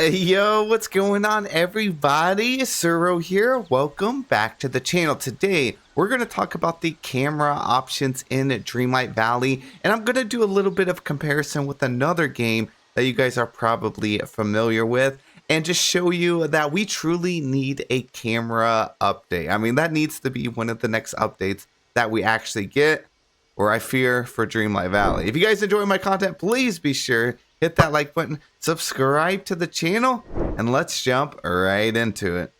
Hey, yo, what's going on, everybody? Suro here. Welcome back to the channel. Today, we're going to talk about the camera options in Dreamlight Valley, and I'm going to do a little bit of comparison with another game that you guys are probably familiar with, and just show you that we truly need a camera update. I mean, that needs to be one of the next updates that we actually get, or I fear, for Dreamlight Valley. If you guys enjoy my content, please be sure hit that like button, subscribe to the channel, and let's jump right into it.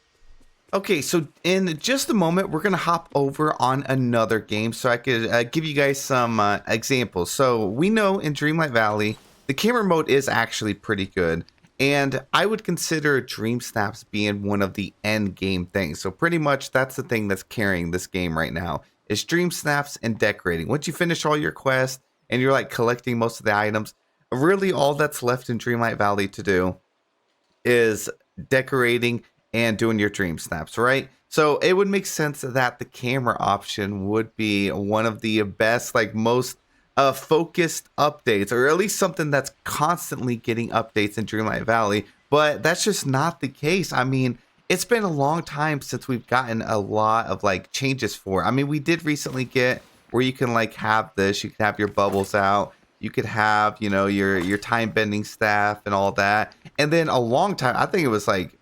Okay, so in just a moment, we're going to hop over on another game so I could give you guys some examples. So we know in Dreamlight Valley, the camera mode is actually pretty good. And I would consider Dream Snaps being one of the end game things. So pretty much that's the thing that's carrying this game right now is Dream Snaps and decorating. Once you finish all your quests and you're like collecting most of the items, really all that's left in Dreamlight Valley to do is decorating and doing your dream snaps, right? So it would make sense that the camera option would be one of the best, like most focused updates, or at least something that's constantly getting updates in Dreamlight Valley. But that's just not the case. I mean, it's been a long time since we've gotten a lot of like changes for it. I mean, we did recently get where you can like have this, you can have your bubbles out. You could have, you know, your time bending staff and all that. And then a long time, I think it was like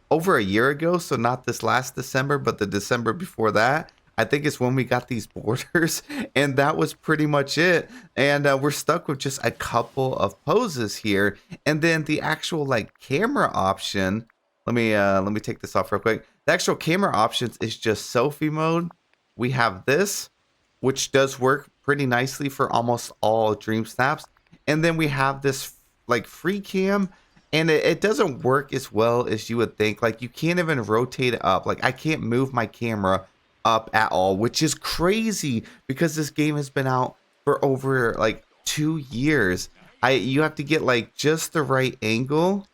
over a year ago. So not this last December, but the December before that, I think is when we got these borders. And that was pretty much it. And we're stuck with just a couple of poses here. And then the actual like camera option, let me take this off real quick. The actual camera options is just selfie mode. We have this, which does work pretty nicely for almost all dream snaps. And then we have this like free cam, and it doesn't work as well as you would think. Like you can't even rotate it up. Like I can't move my camera up at all, which is crazy because this game has been out for over like 2 years. You have to get like just the right angle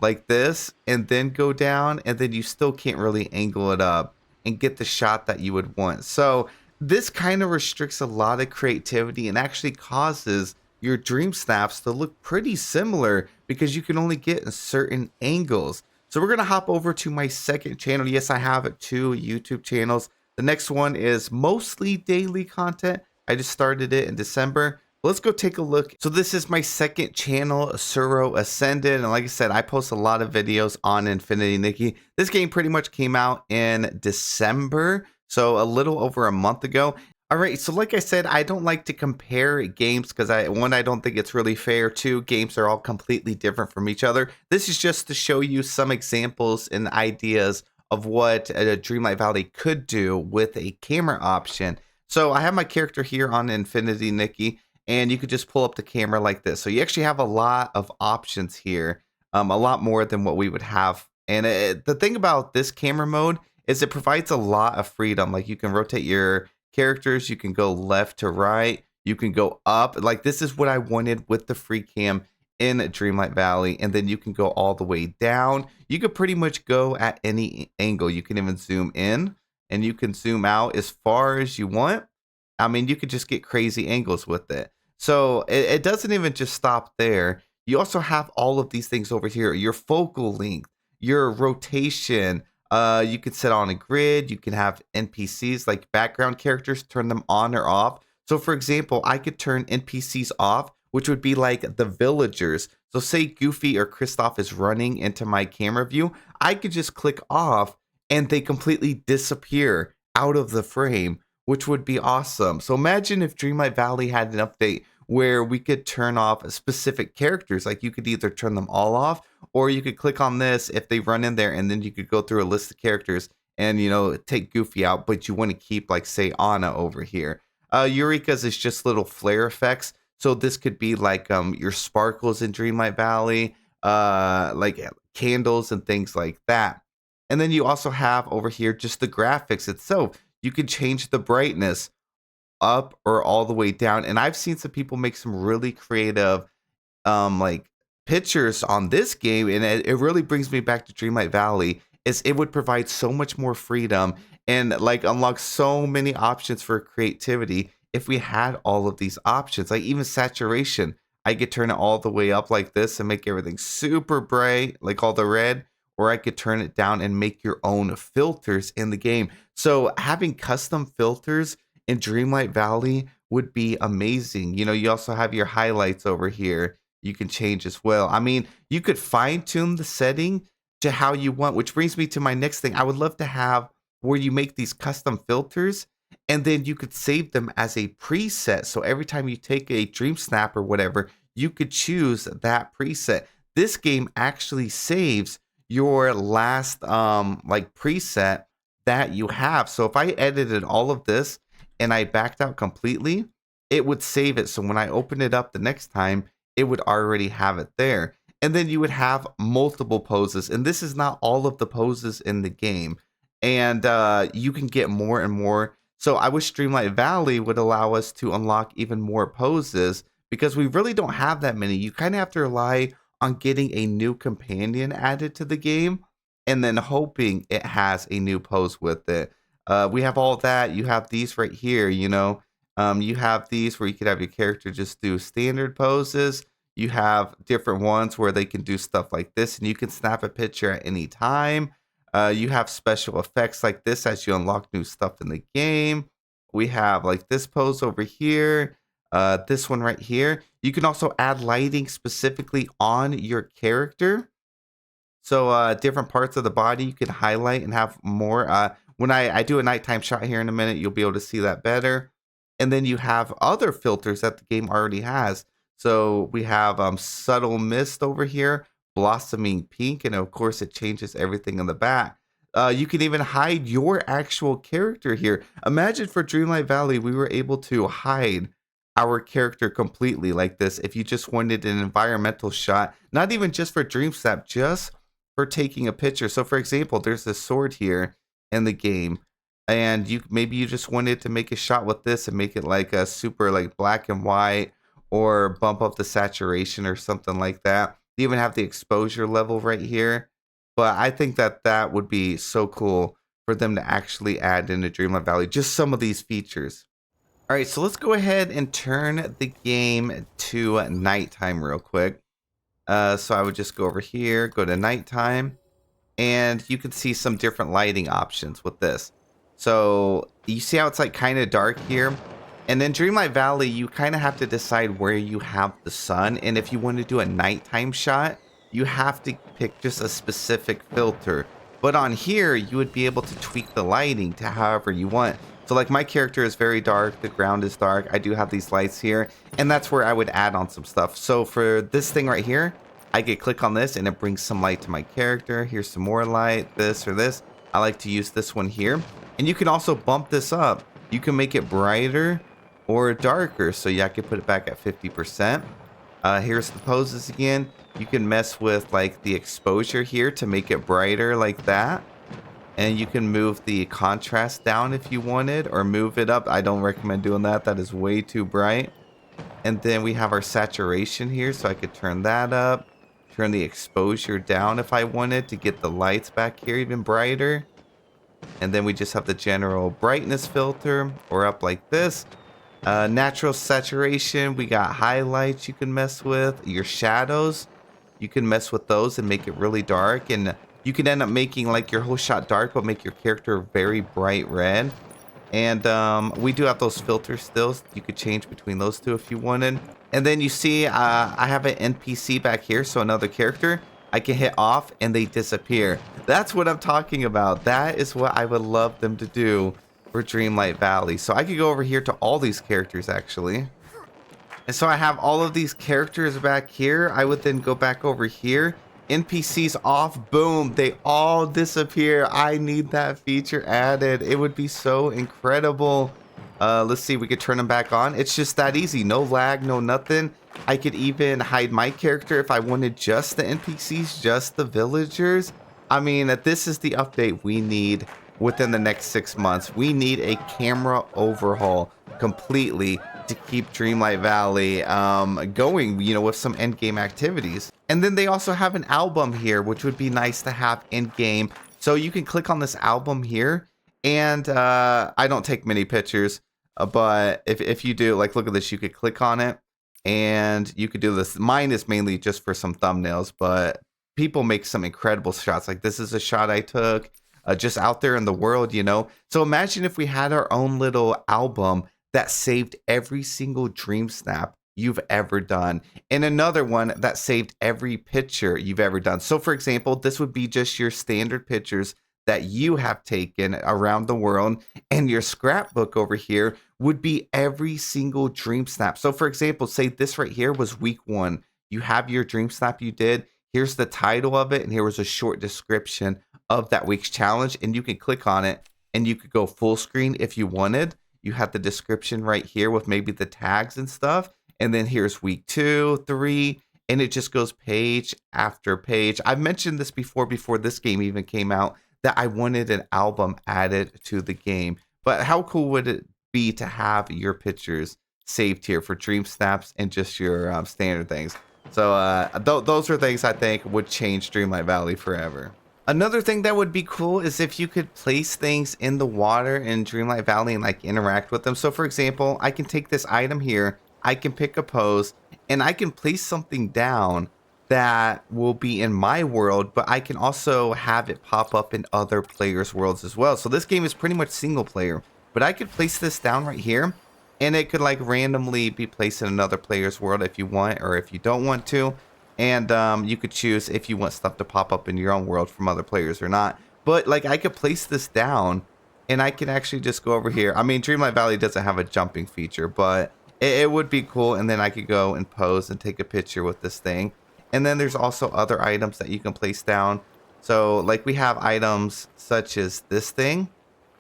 like this and then go down, and then you still can't really angle it up and get the shot that you would want. So this kind of restricts a lot of creativity and actually causes your dream snaps to look pretty similar because you can only get certain angles. So we're going to hop over to my second channel. Yes, I have 2 YouTube channels. The next one is mostly daily content. I just started it in December. Let's go take a look. So this is my second channel, Suro Ascended. And like I said, I post a lot of videos on Infinity Nikki. This game pretty much came out in December. So a little over a month ago. All right, so like I said, I don't like to compare games because I don't think it's really fair. 2, games are all completely different from each other. This is just to show you some examples and ideas of what a Dreamlight Valley could do with a camera option. So I have my character here on Infinity Nikki, and you could just pull up the camera like this. So you actually have a lot of options here, a lot more than what we would have. And the thing about this camera mode is it provides a lot of freedom. Like you can rotate your characters, you can go left to right, you can go up. Like this is what I wanted with the free cam in Dreamlight Valley. And then you can go all the way down. You could pretty much go at any angle. You can even zoom in and you can zoom out as far as you want. I mean, you could just get crazy angles with it. So it doesn't even just stop there. You also have all of these things over here, your focal length, your rotation. You could set on a grid. You can have NPCs like background characters, turn them on or off. So for example, I could turn NPCs off, which would be like the villagers. So say Goofy or Kristoff is running into my camera view. I could just click off and they completely disappear out of the frame, which would be awesome. So imagine if Dreamlight Valley had an update where we could turn off specific characters. Like you could either turn them all off, or you could click on this if they run in there, and then you could go through a list of characters and, you know, take Goofy out, but you want to keep like say Anna over here. Eureka's is just little flare effects. So this could be like your sparkles in Dreamlight Valley, like candles and things like that. And then you also have over here just the graphics itself. You can change the brightness up or all the way down. And I've seen some people make some really creative like pictures on this game, and it really brings me back to Dreamlight Valley. Is it would provide so much more freedom and like unlock so many options for creativity if we had all of these options. Like even saturation, I could turn it all the way up like this and make everything super bright, like all the red, or I could turn it down and make your own filters in the game. So having custom filters in Dreamlight Valley would be amazing. You know, you also have your highlights over here. You can change as well. I mean, you could fine tune the setting to how you want, which brings me to my next thing. I would love to have where you make these custom filters and then you could save them as a preset. So every time you take a dream snap or whatever, you could choose that preset. This game actually saves your last like preset that you have. So if I edited all of this and I backed out completely, it would save it. So when I open it up the next time, it would already have it there. And then you would have multiple poses. And this is not all of the poses in the game. And you can get more and more. So I wish Dreamlight Valley would allow us to unlock even more poses because we really don't have that many. You kind of have to rely on getting a new companion added to the game and then hoping it has a new pose with it. We have all that. You have these right here, you know. You have these where you could have your character just do standard poses. You have different ones where they can do stuff like this and you can snap a picture at any time. You have special effects like this as you unlock new stuff in the game. We have like this pose over here. This one right here. You can also add lighting specifically on your character. So different parts of the body you can highlight and have more. When I do a nighttime shot here in a minute, you'll be able to see that better. And then you have other filters that the game already has. So we have subtle mist over here, blossoming pink, and of course it changes everything in the back. You can even hide your actual character here. Imagine for Dreamlight Valley, we were able to hide our character completely like this. If you just wanted an environmental shot, not even just for Dream Snap, just for taking a picture. So for example, there's this sword here in the game. And maybe you just wanted to make a shot with this and make it like a super like black and white or bump up the saturation or something like that. You even have the exposure level right here. But I think that that would be so cool for them to actually add into Dreamlight Valley, just some of these features. All right, so let's go ahead and turn the game to nighttime real quick. So I would just go over here, go to nighttime, and you can see some different lighting options with this. So you see how it's like kind of dark here? And then Dreamlight Valley, you kind of have to decide where you have the sun. And if you want to do a nighttime shot, you have to pick just a specific filter. But on here, you would be able to tweak the lighting to however you want. So like my character is very dark, the ground is dark. I do have these lights here, and that's where I would add on some stuff. So for this thing right here, I could click on this and it brings some light to my character. Here's some more light, this or this. I like to use this one here. And you can also bump this up. You can make it brighter or darker. So yeah, I could put it back at 50%. Here's the poses again. You can mess with like the exposure here to make it brighter like that. And you can move the contrast down if you wanted or move it up. I don't recommend doing that. That is way too bright. And then we have our saturation here. So I could turn that up. Turn the exposure down if I wanted to get the lights back here even brighter. And then we just have the general brightness filter or up like this. Natural saturation, we got highlights you can mess with. Your shadows, you can mess with those and make it really dark. And you can end up making like your whole shot dark, but make your character very bright red. And we do have those filters still. You could change between those two if you wanted. And then you see I have an NPC back here, so another character. I can hit off and they disappear. That's what I'm talking about. That is what I would love them to do for Dreamlight Valley. So I could go over here to all these characters actually. And so I have all of these characters back here. I would then go back over here. NPCs off, boom, they all disappear. I need that feature added. It would be so incredible. Let's see, we could turn them back on. It's just that easy. No lag, no nothing. I could even hide my character if I wanted just the NPCs, just the villagers. I mean, this is the update we need within the next 6 months. We need a camera overhaul completely to keep Dreamlight Valley going, you know, with some end game activities. And then they also have an album here, which would be nice to have in game. So you can click on this album here. And I don't take many pictures, but if you do, like, look at this, you could click on it. and you could do this. Mine is mainly just for some thumbnails, but people make some incredible shots. Like this is a shot I took just out there in the world, you know. So imagine if we had our own little album that saved every single dream snap you've ever done, and another one that saved every picture you've ever done. So for example, this would be just your standard pictures that you have taken around the world, and your scrapbook over here would be every single dream snap. So for example, say this right here was week 1. You have your dream snap you did. Here's the title of it, and here was a short description of that week's challenge, and you can click on it and you could go full screen if you wanted. You have the description right here with maybe the tags and stuff, and then here's week 2, 3, and it just goes page after page. I've mentioned this before this game even came out, that I wanted an album added to the game. But how cool would it be to have your pictures saved here for dream snaps and just your standard things? So those are things I think would change Dreamlight Valley forever. Another thing that would be cool is if you could place things in the water in Dreamlight Valley and like interact with them. So for example, I can take this item here, I can pick a pose, and I can place something down that will be in my world, but I can also have it pop up in other players' worlds as well. So this game is pretty much single player, but I could place this down right here, and it could like randomly be placed in another player's world if you want, or if you don't want to. And you could choose if you want stuff to pop up in your own world from other players or not. But like I could place this down, and I can actually just go over here. I mean, Dreamlight Valley doesn't have a jumping feature, but it would be cool. And then I could go and pose and take a picture with this thing. And then there's also other items that you can place down. So like we have items such as this thing.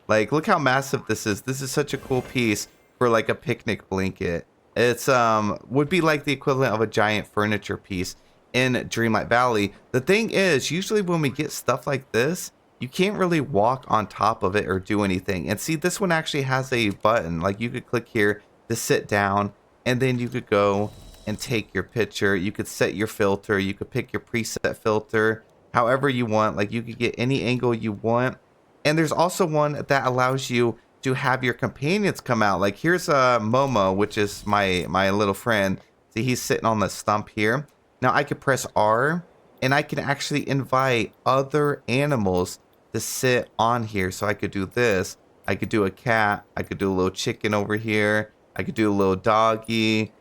Like look how massive this is. This is such a cool piece for like a picnic blanket. It's would be like the equivalent of a giant furniture piece in Dreamlight Valley. The thing is, usually when we get stuff like this, you can't really walk on top of it or do anything. And see, this one actually has a button. Like you could click here to sit down, and then you could go and take your picture. You could set your filter. You could pick your preset filter however you want. Like you could get any angle you want. And there's also one that allows you to have your companions come out. Like here's Momo, which is my little friend. See, he's sitting on the stump here. Now I could press R, and I can actually invite other animals to sit on here. So I could do this. I could do a cat. I could do a little chicken over here. I could do a little doggy.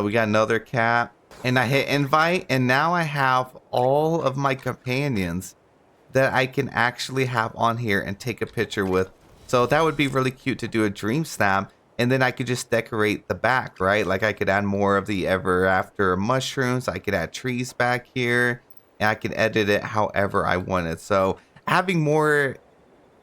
We got another cat, and I hit invite, and now I have all of my companions that I can actually have on here and take a picture with. So that would be really cute to do a dream snap, and then I could just decorate the back, right? Like I could add more of the ever after mushrooms. I could add trees back here, and I can edit it however I wanted. So having more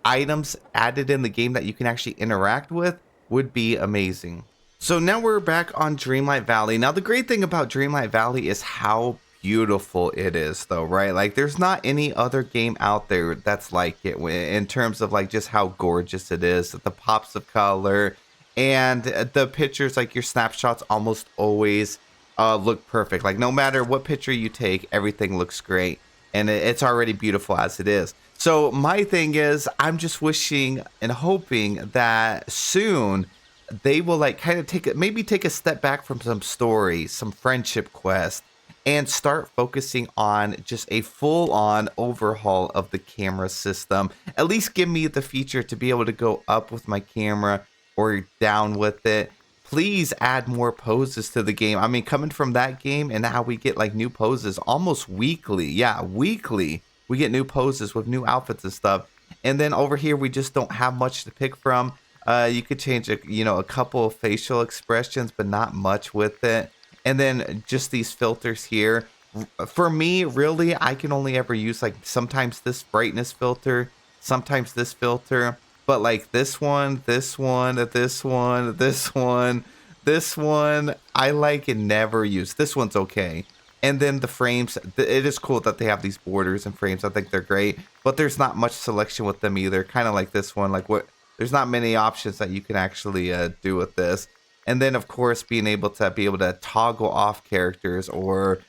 items added in the game that you can actually interact with would be amazing. So now we're back on Dreamlight Valley. Now the great thing about Dreamlight Valley is how beautiful it is though, right? Like there's not any other game out there that's like it in terms of like just how gorgeous it is, the pops of color, and the pictures, like your snapshots almost always look perfect. Like no matter what picture you take, everything looks great, and it's already beautiful as it is. So my thing is, I'm just wishing and hoping that soon they will like kind of take a step back from some stories, some friendship quests, and start focusing on just a full-on overhaul of the camera system. At least give me the feature to be able to go up with my camera or down with it. Please add more poses to the game. I mean, coming from that game and how we get like new poses almost weekly. Yeah, weekly. We get new poses with new outfits and stuff. And then over here, we just don't have much to pick from. You could change a couple of facial expressions, but not much with it. And then just these filters here. For me, really, I can only ever use like sometimes this brightness filter, sometimes this filter. But like this one, this one, this one, this one, this one, I like and never use. This one's okay. And then the frames, it is cool that they have these borders and frames. I think they're great. But there's not much selection with them either. Kind of like this one. There's not many options that you can actually do with this. And then, of course, being able to toggle off characters or,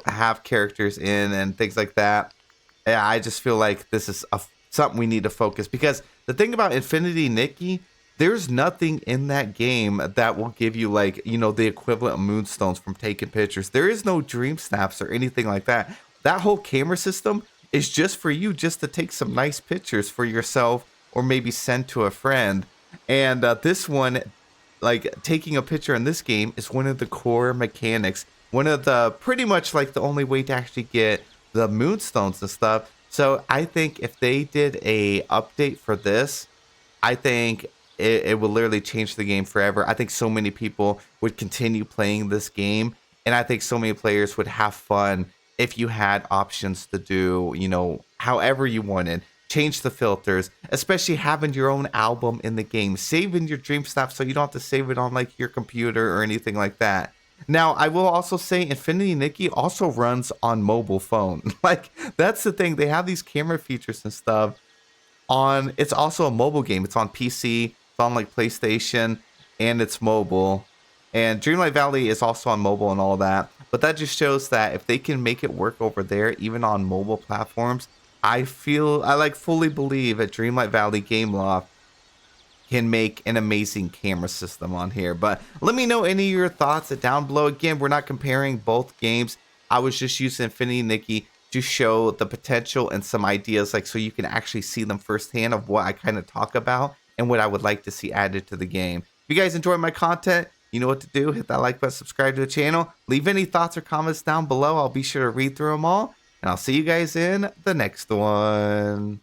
have characters in and things like that. Yeah, I just feel like this is something we need to focus. Because the thing about Infinity Nikki, there's nothing in that game that will give you like, the equivalent of moonstones from taking pictures. There is no dream snaps or anything like that. That whole camera system is just for you just to take some nice pictures for yourself or maybe send to a friend. And this one, like taking a picture in this game is one of the core mechanics, one of the pretty much like the only way to actually get the moonstones and stuff. So I think if they did a update for this, I think it will literally change the game forever. I think so many people would continue playing this game, and I think so many players would have fun if you had options to do, however you wanted. Change the filters, especially having your own album in the game, saving your dream snap so you don't have to save it on like your computer or anything like that. Now, I will also say Infinity Nikki also runs on mobile phone. Like, that's the thing. They have these camera features and stuff on, it's also a mobile game. It's on PC, it's on like PlayStation, and it's mobile. And Dreamlight Valley is also on mobile and all that. But that just shows that if they can make it work over there, even on mobile platforms, I like fully believe at Dreamlight Valley Gameloft can make an amazing camera system on here. But let me know any of your thoughts down below. Again, we're not comparing both games. I was just using Infinity Nikki to show the potential and some ideas, like so you can actually see them firsthand of what I kind of talk about and what I would like to see added to the game. If you guys enjoy my content, you know what to do. Hit that like button, subscribe to the channel. Leave any thoughts or comments down below. I'll be sure to read through them all. And I'll see you guys in the next one.